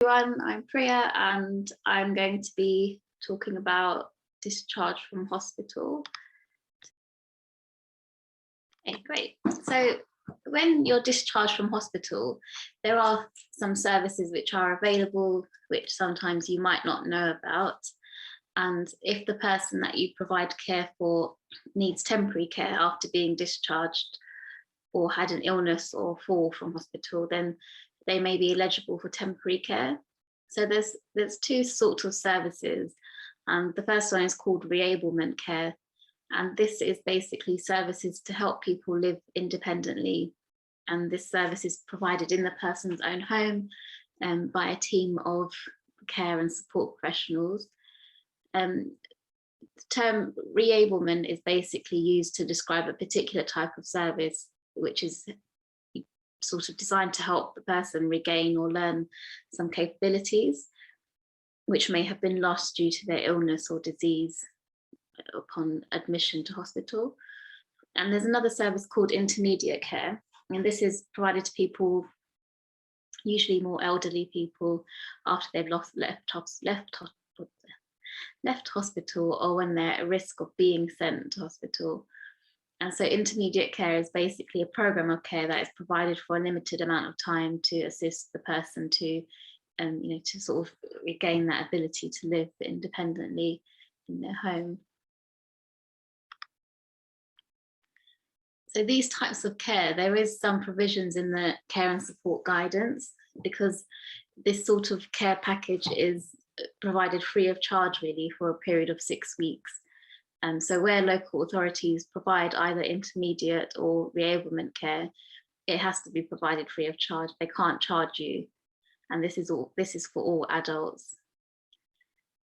everyone, I'm Priya and I'm going to be talking about discharge from hospital. Okay, great. So when you're discharged from hospital, there are some services which are available, which sometimes you might not know about. And if the person that you provide care for needs temporary care after being discharged or had an illness or fall from hospital, then they may be eligible for temporary care. So there's two sorts of services. And the first one is called Reablement Care. And this is basically services to help people live independently. And this service is provided in the person's own home by a team of care and support professionals. The term reablement is basically used to describe a particular type of service, which is sort of designed to help the person regain or learn some capabilities which may have been lost due to their illness or disease upon admission to hospital. And there's another service called intermediate care, and this is provided to people, usually more elderly people, after they've left hospital or when they're at risk of being sent to hospital. And so intermediate care is basically a program of care that is provided for a limited amount of time to assist the person to, to sort of regain that ability to live independently in their home. So these types of care, there is some provisions in the care and support guidance, because this sort of care package is provided free of charge really for a period of 6 weeks. So where local authorities provide either intermediate or reablement care, it has to be provided free of charge. They can't charge you. And this is for all adults.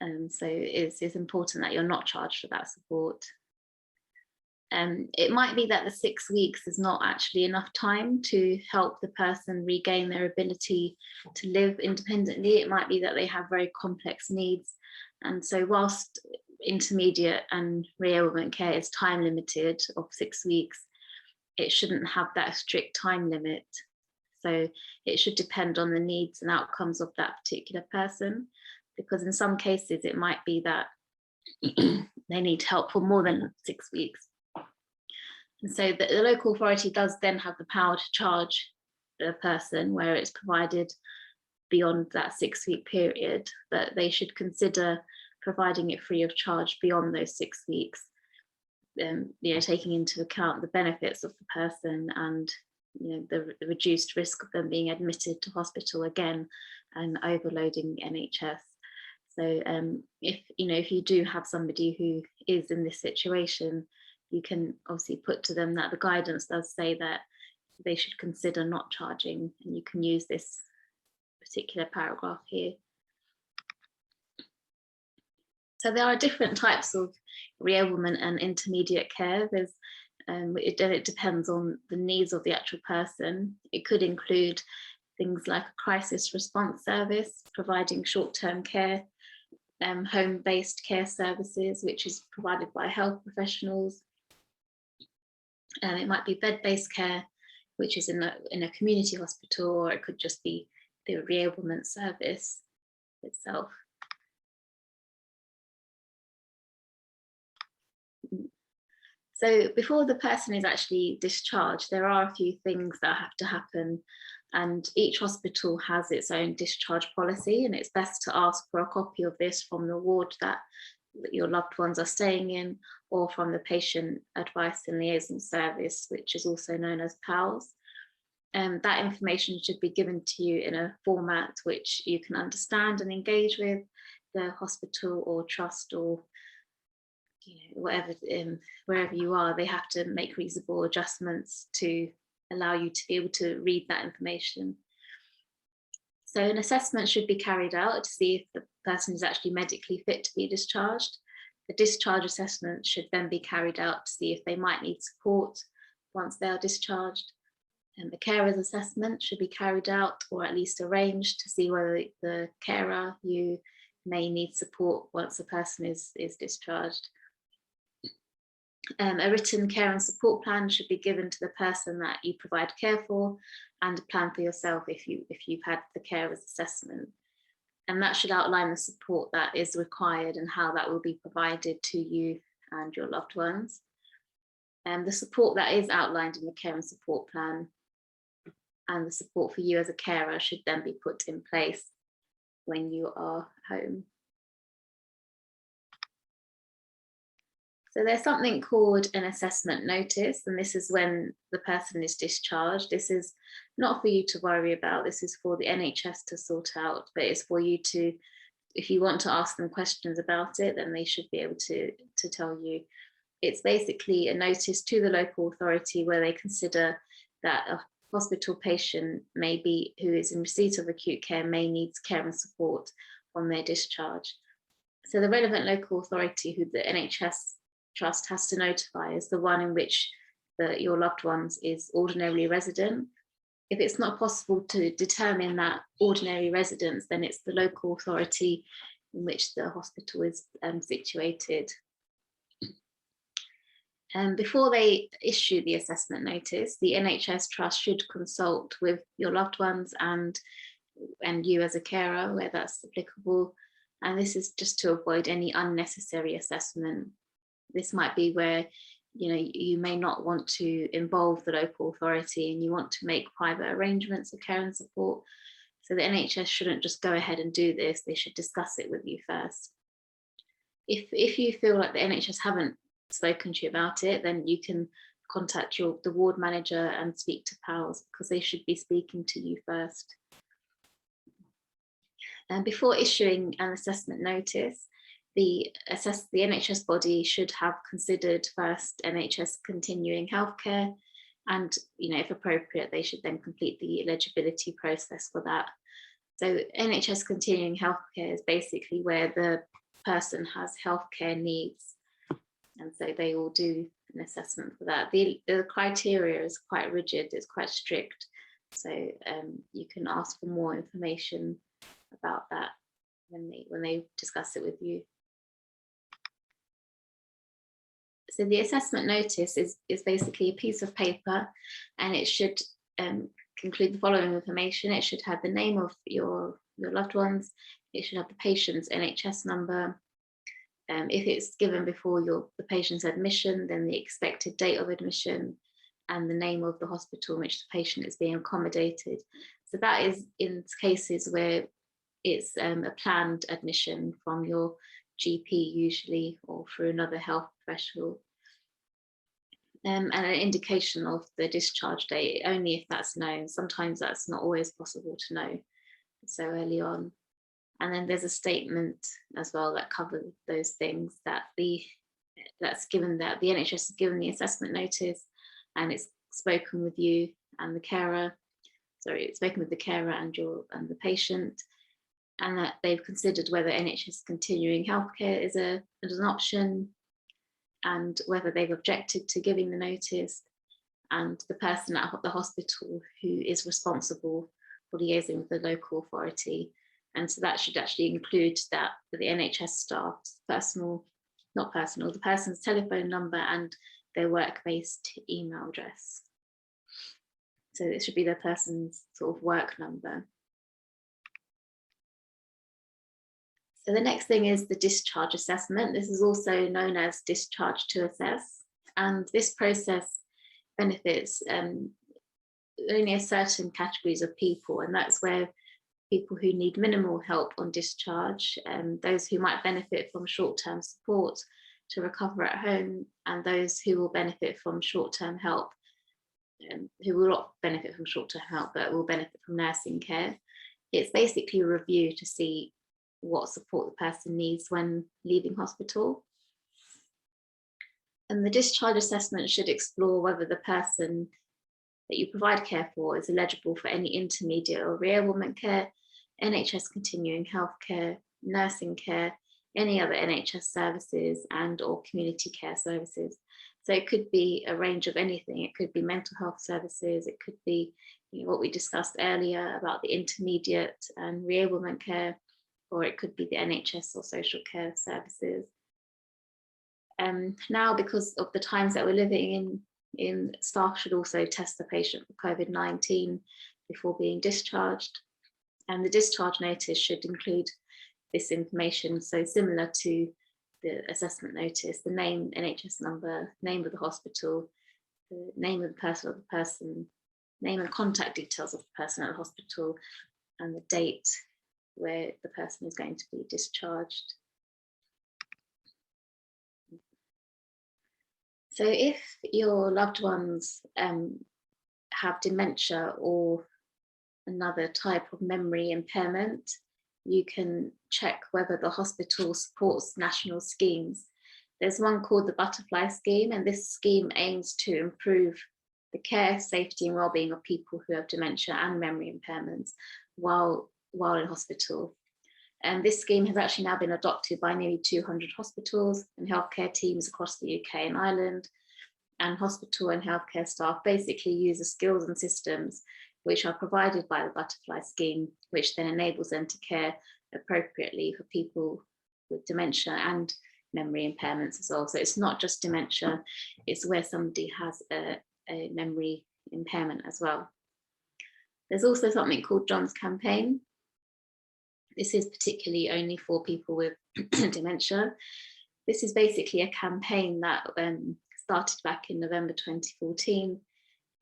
So it's important that you're not charged for that support. It might be that the 6 weeks is not actually enough time to help the person regain their ability to live independently. It might be that they have very complex needs. And so whilst intermediate and reablement care is time limited of 6 weeks, it shouldn't have that strict time limit. So it should depend on the needs and outcomes of that particular person, because in some cases it might be that they need help for more than 6 weeks. And so the local authority does then have the power to charge the person where it's provided beyond that 6 week period, but they should consider providing it free of charge beyond those 6 weeks, taking into account the benefits of the person and the reduced risk of them being admitted to hospital again and overloading NHS. So if you do have somebody who is in this situation, you can obviously put to them that the guidance does say that they should consider not charging, and you can use this particular paragraph here. So there are different types of reablement and intermediate care. It depends on the needs of the actual person. It could include things like a crisis response service, providing short-term care, home-based care services, which is provided by health professionals. It might be bed-based care, which is in a community hospital, or it could just be the reablement service itself. So before the person is actually discharged, there are a few things that have to happen, and each hospital has its own discharge policy, and it's best to ask for a copy of this from the ward that your loved ones are staying in, or from the patient advice and liaison service, which is also known as PALS. That information should be given to you in a format which you can understand and engage with. The hospital or trust or whatever, wherever you are, they have to make reasonable adjustments to allow you to be able to read that information. So an assessment should be carried out to see if the person is actually medically fit to be discharged. The discharge assessment should then be carried out to see if they might need support once they are discharged. And the carer's assessment should be carried out, or at least arranged, to see whether the carer, you, may need support once the person is discharged. A written care and support plan should be given to the person that you provide care for, and a plan for yourself if you've had the carer's assessment. And that should outline the support that is required and how that will be provided to you and your loved ones. And the support that is outlined in the care and support plan and the support for you as a carer should then be put in place when you are home. So there's something called an assessment notice, and this is when the person is discharged. This is not for you to worry about. This is for the NHS to sort out, but it's for you to, if you want to ask them questions about it, then they should be able to tell you. It's basically a notice to the local authority where they consider that a hospital patient who is in receipt of acute care may need care and support on their discharge. So the relevant local authority who the NHS Trust has to notify is the one in which your loved ones is ordinarily resident. If it's not possible to determine that ordinary residence, then it's the local authority in which the hospital is situated. Before they issue the assessment notice, the NHS Trust should consult with your loved ones and you as a carer where that's applicable. And this is just to avoid any unnecessary assessment. This might be where you may not want to involve the local authority and you want to make private arrangements of care and support. So the NHS shouldn't just go ahead and do this, they should discuss it with you first. If you feel like the NHS haven't spoken to you about it, then you can contact the ward manager and speak to PALS because they should be speaking to you first. And before issuing an assessment notice, the NHS body should have considered first NHS continuing healthcare, and if appropriate, they should then complete the eligibility process for that. So NHS continuing healthcare is basically where the person has healthcare needs, and so they will do an assessment for that. The criteria is quite rigid, it's quite strict, so you can ask for more information about that when they discuss it with you. So the assessment notice is basically a piece of paper, and it should include the following information. It should have the name of your loved ones. It should have the patient's NHS number. If it's given before the patient's admission, then the expected date of admission and the name of the hospital in which the patient is being accommodated. So that is in cases where it's a planned admission from your GP usually, or through another health professional. And an indication of the discharge date, only if that's known. Sometimes that's not always possible to know so early on. And then there's a statement as well that covers those things, that that's given that the NHS has given the assessment notice and it's spoken with you and the carer. Sorry, it's spoken with the carer and the patient, and that they've considered whether NHS continuing healthcare is an option, and whether they've objected to giving the notice, and the person at the hospital who is responsible for liaising with the local authority. And so that should actually include that for the NHS staff's the person's telephone number and their work-based email address. So it should be the person's sort of work number. So the next thing is the discharge assessment. This is also known as discharge to assess. And this process benefits only a certain categories of people, and that's where people who need minimal help on discharge, those who might benefit from short-term support to recover at home, and those who will benefit from short-term help, who will not benefit from short-term help, but will benefit from nursing care. It's basically a review to see what support the person needs when leaving hospital. And the discharge assessment should explore whether the person that you provide care for is eligible for any intermediate or reablement care, NHS continuing healthcare, nursing care, any other NHS services and or community care services. So it could be a range of anything. It could be mental health services. It could be what we discussed earlier about the intermediate and reablement care, or it could be the NHS or social care services. Now, because of the times that we're living in, staff should also test the patient for COVID-19 before being discharged. And the discharge notice should include this information, so similar to the assessment notice: the name, NHS number, name of the hospital, the name of the person, name and contact details of the person at the hospital, and the date where the person is going to be discharged. So if your loved ones have dementia or another type of memory impairment, you can check whether the hospital supports national schemes. There's one called the Butterfly Scheme, and this scheme aims to improve the care, safety and well-being of people who have dementia and memory impairments while in hospital. And this scheme has actually now been adopted by nearly 200 hospitals and healthcare teams across the UK and Ireland. And hospital and healthcare staff basically use the skills and systems which are provided by the Butterfly Scheme, which then enables them to care appropriately for people with dementia and memory impairments as well. So it's not just dementia, it's where somebody has a memory impairment as well. There's also something called John's Campaign. This is particularly only for people with dementia. This is basically a campaign that started back in November 2014,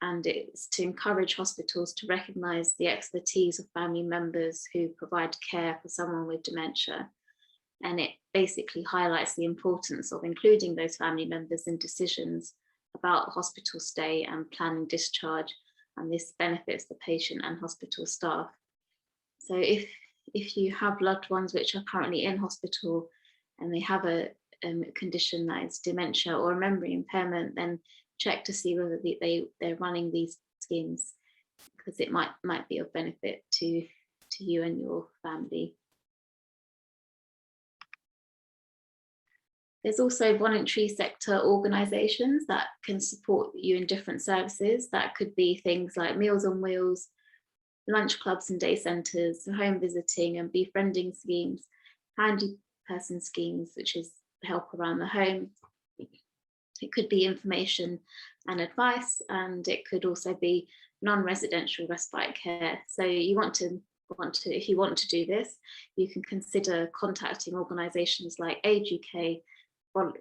and it's to encourage hospitals to recognise the expertise of family members who provide care for someone with dementia. And it basically highlights the importance of including those family members in decisions about hospital stay and planning discharge, and this benefits the patient and hospital staff. So if you have loved ones which are currently in hospital and they have a condition that is dementia or a memory impairment, then check to see whether they're running these schemes, because it might be of benefit to you and your family. There's also voluntary sector organisations that can support you in different services. That could be things like Meals on Wheels, lunch clubs and day centres, home visiting and befriending schemes, handy person schemes, which is help around the home. It could be information and advice, and it could also be non-residential respite care. So you want to, if you want to do this, you can consider contacting organisations like Age UK,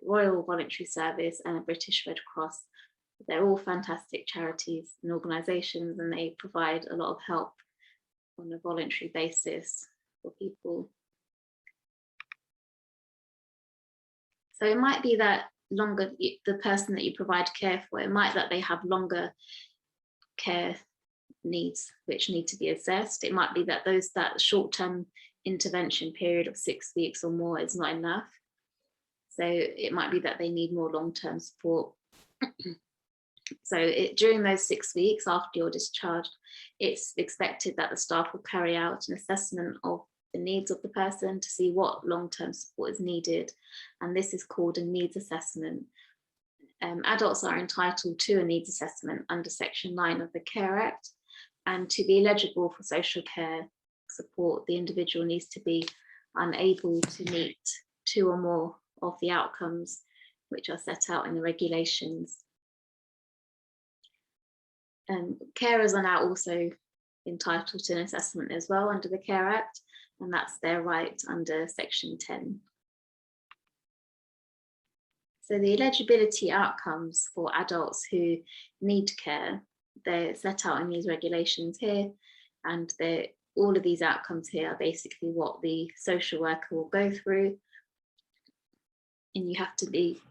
Royal Voluntary Service and the British Red Cross. They're all fantastic charities and organisations, and they provide a lot of help on a voluntary basis for people. So it might be that the person that you provide care for, it might that they have longer care needs which need to be assessed. It might be that that short-term intervention period of 6 weeks or more is not enough. So it might be that they need more long-term support. So during those 6 weeks after your discharge, it's expected that the staff will carry out an assessment of the needs of the person to see what long-term support is needed. And this is called a needs assessment. Adults are entitled to a needs assessment under Section 9 of the Care Act. And to be eligible for social care support, the individual needs to be unable to meet 2 or more of the outcomes which are set out in the regulations. Carers are now also entitled to an assessment as well under the Care Act, and that's their right under Section 10. So the eligibility outcomes for adults who need care, they're set out in these regulations here, and all of these outcomes here are basically what the social worker will go through. And you have to be,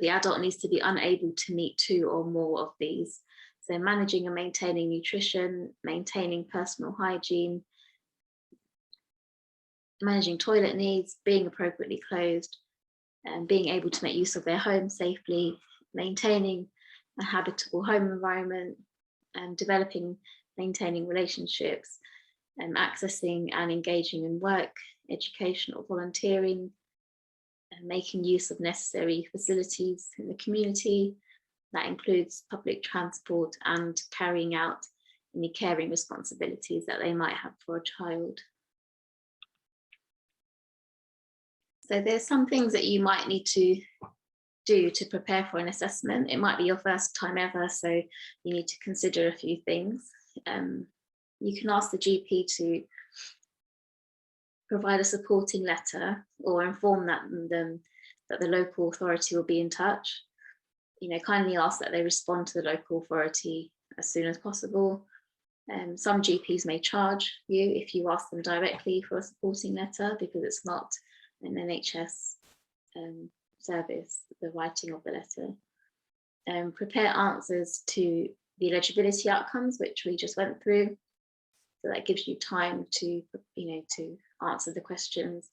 the adult needs to be unable to meet 2 or more of these. So managing and maintaining nutrition, maintaining personal hygiene, managing toilet needs, being appropriately clothed, and being able to make use of their home safely, maintaining a habitable home environment, and developing, maintaining relationships, and accessing and engaging in work, education or volunteering, and making use of necessary facilities in the community. That includes public transport and carrying out any caring responsibilities that they might have for a child. So there's some things that you might need to do to prepare for an assessment. It might be your first time ever, so you need to consider a few things. You can ask the GP to provide a supporting letter or inform them that the local authority will be in touch. Kindly ask that they respond to the local authority as soon as possible. Some GPs may charge you if you ask them directly for a supporting letter, because it's not an NHS service, the writing of the letter. Prepare answers to the eligibility outcomes, which we just went through. So that gives you time to answer the questions.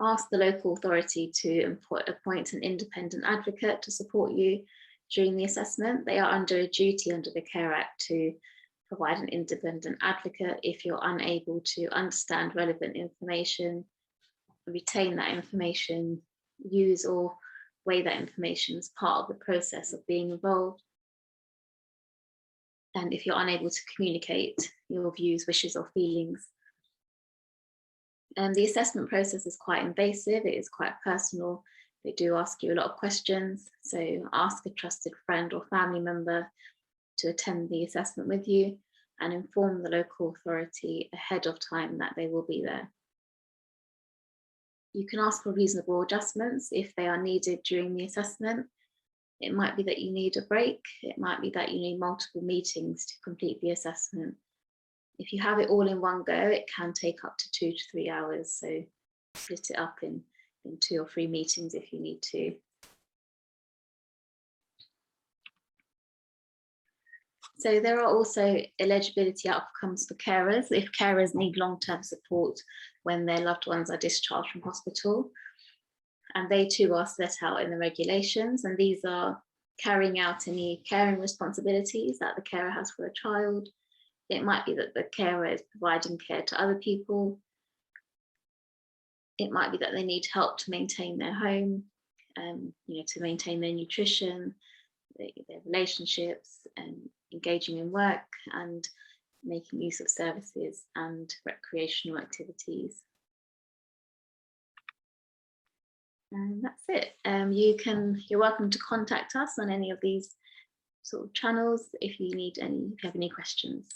Ask the local authority to appoint an independent advocate to support you during the assessment. They are under a duty under the Care Act to provide an independent advocate if you're unable to understand relevant information, retain that information, use or weigh that information as part of the process of being involved. And if you're unable to communicate your views, wishes, or feelings. The assessment process is quite invasive, it is quite personal. They do ask you a lot of questions, so ask a trusted friend or family member to attend the assessment with you and inform the local authority ahead of time that they will be there. You can ask for reasonable adjustments if they are needed during the assessment. It might be that you need a break, it might be that you need multiple meetings to complete the assessment. If you have it all in one go, it can take up to 2 to 3 hours, so split it up in 2 or 3 meetings if you need to. So there are also eligibility outcomes for carers. If carers need long-term support when their loved ones are discharged from hospital, and they too are set out in the regulations, and these are carrying out any caring responsibilities that the carer has for a child. It might be that the carer is providing care to other people. It might be that they need help to maintain their home, to maintain their nutrition, their relationships, and engaging in work and making use of services and recreational activities. And that's it. You're welcome to contact us on any of these sort of channels if you have any questions.